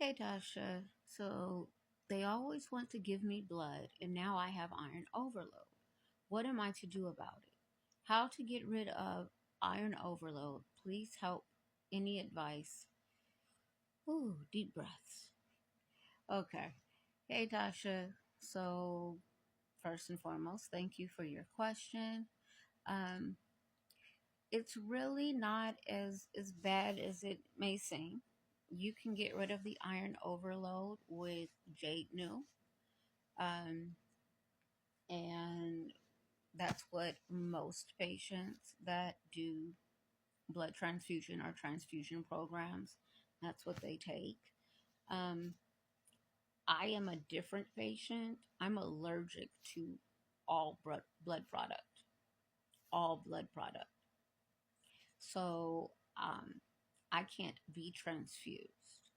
Hey Tasha, so they always want to give me blood, and now I have iron overload. What am I to do about it? How to get rid of iron overload? Please help. Any advice? Ooh, deep breaths. Okay. Hey Tasha, so first and foremost, thank you for your question. Um, it's really not as bad as it may seem. You can get rid of the iron overload with Jadenu. Um, and that's what most patients that do blood transfusion or transfusion programs, that's what they take. Um, I am a different patient. I'm allergic to all blood product, all blood product. So I can't be transfused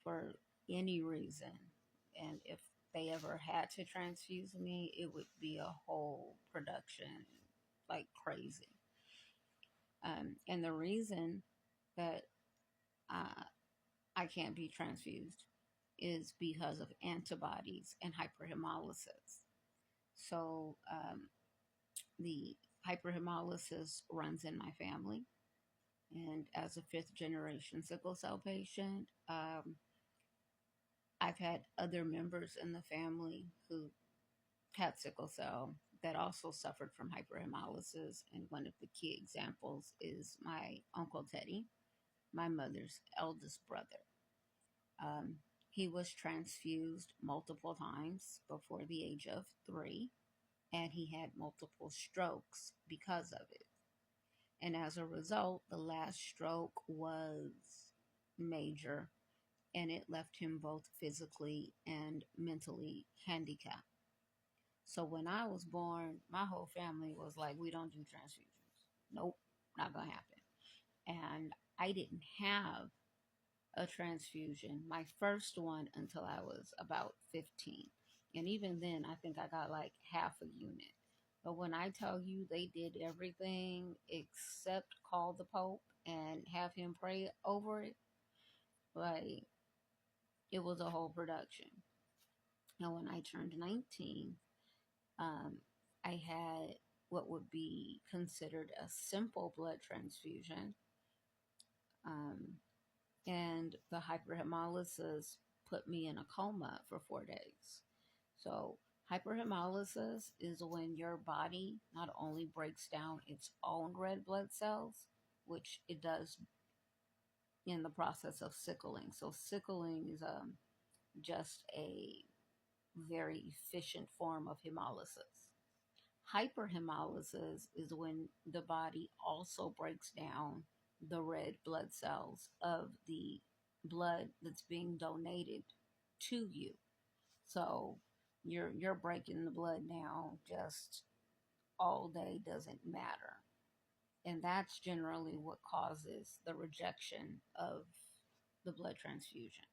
for any reason. And if they ever had to transfuse me, it would be a whole production like crazy. And the reason that uh, I can't be transfused is because of antibodies and hyperhemolysis. So the hyperhemolysis runs in my family. And as a fifth generation sickle cell patient, I've had other members in the family who had sickle cell that also suffered from hyperhemolysis. And one of the key examples is my Uncle Teddy, my mother's eldest brother. Um, he was transfused multiple times before the age of 3, and he had multiple strokes because of it. And as a result, the last stroke was major, and it left him both physically and mentally handicapped. So when I was born, my whole family was like, we don't do transfusions. Nope, not going to happen. And I didn't have a transfusion, my first one, until I was about 15. And even then, I think I got like half a unit. But when I tell you they did everything except call the Pope and have him pray over it, like it was a whole production. Now, when I turned 19, um, I had what would be considered a simple blood transfusion. Um, and the hyperhemolysis put me in a coma for 4 days. So, hyperhemolysis is when your body not only breaks down its own red blood cells, which it does in the process of sickling. So, sickling is just a very efficient form of hemolysis. Hyperhemolysis is when the body also breaks down the red blood cells of the blood that's being donated to you. So you're breaking the blood down just all day doesn't matter. And that's generally what causes the rejection of the blood transfusion.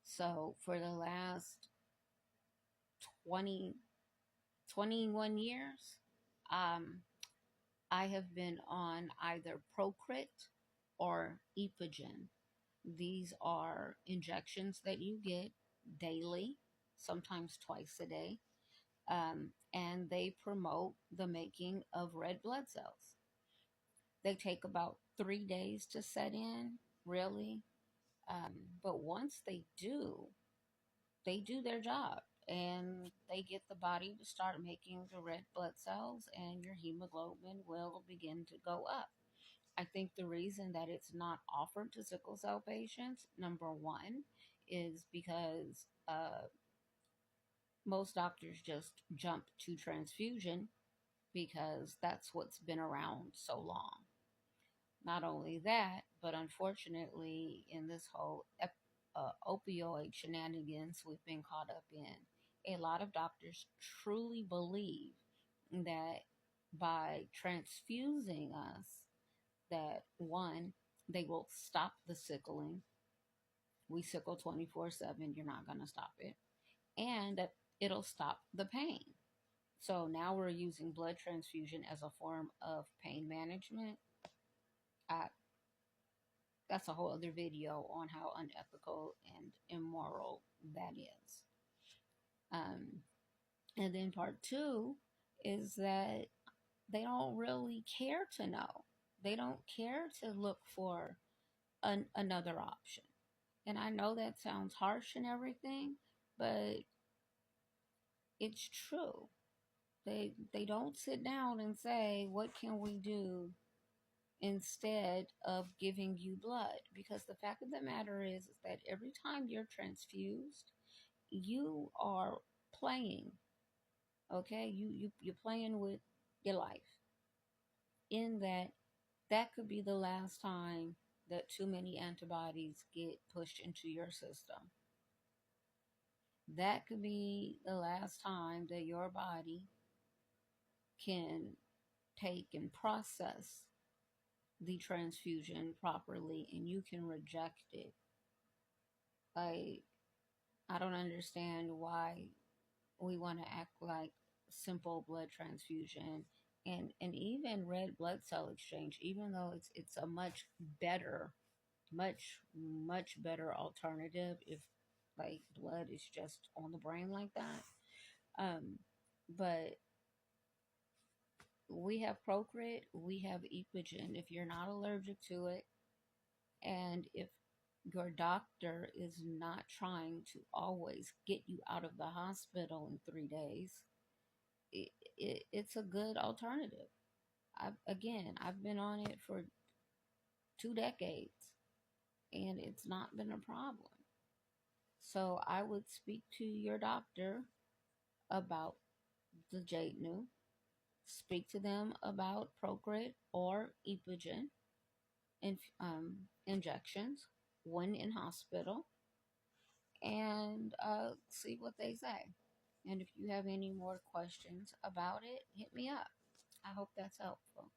So for the last 20, 21 years, um, I have been on either Procrit or Epogen. These are injections that you get daily, sometimes twice a day, and they promote the making of red blood cells. They take about 3 days to set in, really, but once they do their job and they get the body to start making the red blood cells, and your hemoglobin will begin to go up. I think the reason that it's not offered to sickle cell patients, number one, is because most doctors just jump to transfusion because that's what's been around so long. Not only that, but unfortunately, in this whole opioid shenanigans we've been caught up in, a lot of doctors truly believe that by transfusing us, that one, they will stop the sickling. We sickle 24/7, you're not going to stop it. And that it'll stop the pain. So now we're using blood transfusion as a form of pain management. I, that's a whole other video on how unethical and immoral that is. Um, and then part two is that they don't really care to know. They don't care to look for another option. And I know that sounds harsh and everything, but it's true. They don't sit down and say, what can we do instead of giving you blood? Because the fact of the matter is that every time you're transfused, you are playing, okay? You're playing with your life. In that, that could be the last time that too many antibodies get pushed into your system. That could be the last time that your body can take and process the transfusion properly and you can reject it. I don't understand why we want to act like simple blood transfusion and even red blood cell exchange, even though it's a much better alternative if like blood is just on the brain like that. But we have Procrit, we have Epogen. If you're not allergic to it, and if your doctor is not trying to always get you out of the hospital in 3 days, it's a good alternative. I've been on it for 2 decades, and it's not been a problem. So I would speak to your doctor about the Jadenu, speak to them about Procrit or Epogen injections, one in hospital, and see what they say. And if you have any more questions about it, hit me up. I hope that's helpful.